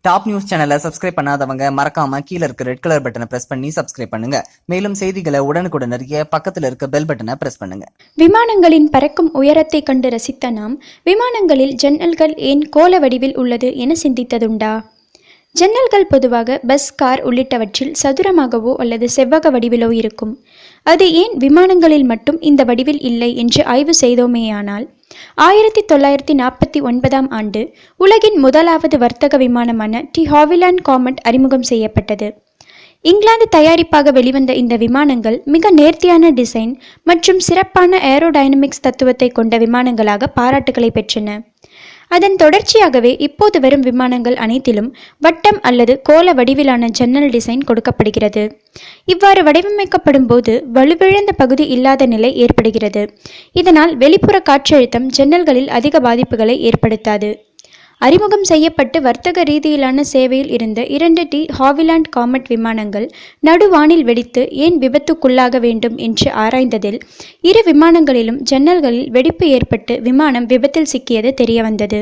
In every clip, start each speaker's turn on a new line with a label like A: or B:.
A: Top news சேனலை subscribe பண்ணாதவங்க மறக்காம கீழ இருக்க ரெட் கலர் பட்டனை பிரஸ் பண்ணி சப்ஸ்கிரைப் பண்ணுங்க. மேலும் செய்திகளை உடனுக்குடன் அறிய பக்கத்துல இருக்க பெல் பட்டனை பிரஸ் பண்ணுங்க.
B: விமானங்களின் பறக்கும் உயரத்தை கண்டு ரசித்த நாம் விமானங்களில் ஜன்னல்கள் ஏன் கோள வடிவில் உள்ளது என சிந்தித்ததுண்டா? ஜன்னல்கள் பொதுவாக பஸ், கார் உள்ளிட்டவற்றில் சதுரமாகவோ அல்லது செவ்வக வடிவிலோ இருக்கும். அது ஏன் விமானங்களில் மட்டும் இந்த வடிவில் இல்லை என்று ஆய்வு செய்தோமேயானால் 1949ஆம் ஆண்டு உலகின் முதலாவது வர்த்தக விமானமான டி ஹாவிலாண்ட் காமெட் அறிமுகம் செய்யப்பட்டது. இங்கிலாந்து தயாரிப்பாக வெளிவந்த இந்த விமானங்கள் மிக நேர்த்தியான டிசைன் மற்றும் சிறப்பான ஏரோடைனமிக்ஸ் தத்துவத்தை கொண்ட விமானங்களாக பாராட்டுகளை பெற்றன. அதன் தொடர்ச்சியாகவே இப்போது வரும் விமானங்கள் அனைத்திலும் வட்டம் அல்லது கோள வடிவிலான ஜன்னல் டிசைன் கொடுக்கப்படுகிறது. இவ்வாறு வடிவமைக்கப்படும் போது வலுவிழந்த பகுதி இல்லாத நிலை ஏற்படுகிறது. இதனால் வெளிப்புற காற்றழுத்தம் ஜன்னல்களில் அதிக பாதிப்புகளை ஏற்படுத்தாது. அறிமுகம் செய்யப்பட்டு வர்த்தக ரீதியிலான சேவையில் இருந்த 2 டி ஹாவிலாண்ட் காமெட் விமானங்கள் நடுவானில் வெடித்து ஏன் விபத்துக்குள்ளாக வேண்டும் என்று ஆராய்ந்ததில் 2 விமானங்களிலும் ஜன்னல்களில் வெடிப்பு ஏற்பட்டு விமானம் விபத்தில் சிக்கியது தெரியவந்தது.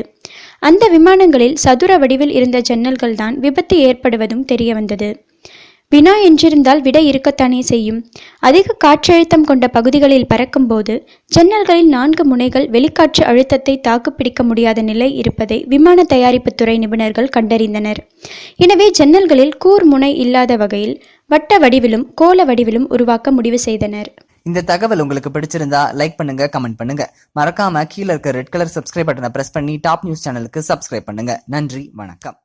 B: அந்த விமானங்களில் சதுர வடிவில் இருந்த ஜன்னல்கள் தான் விபத்து ஏற்படுவதும் தெரியவந்தது. வினா என்றிருந்தால் விடை இருக்கத்தானே செய்யும். அதிக காற்றழுத்தம் கொண்ட பகுதிகளில் பறக்கும்போது ஜன்னல்களில் 4 முனைகள் வெளிக்காற்று அழுத்தத்தை தாக்குப்பிடிக்க முடியாத நிலை இருப்பதை விமான தயாரிப்பு துறை நிபுணர்கள் கண்டறிந்தனர். எனவே ஜன்னல்களில் கூர் முனை இல்லாத வகையில் வட்ட வடிவிலும் கோள வடிவிலும் உருவாக்க முடிவு செய்தனர்.
A: இந்த தகவல் உங்களுக்கு பிடிச்சிருந்தா லைக் பண்ணுங்க, கமெண்ட் பண்ணுங்க. மறக்காம கீழ இருக்க ரெட் கலர் சப்ஸ்கிரைப் பட்டனை பிரஸ் பண்ணி டாப் நியூஸ் சேனலுக்கு சப்ஸ்கிரைப் பண்ணுங்க. நன்றி, வணக்கம்.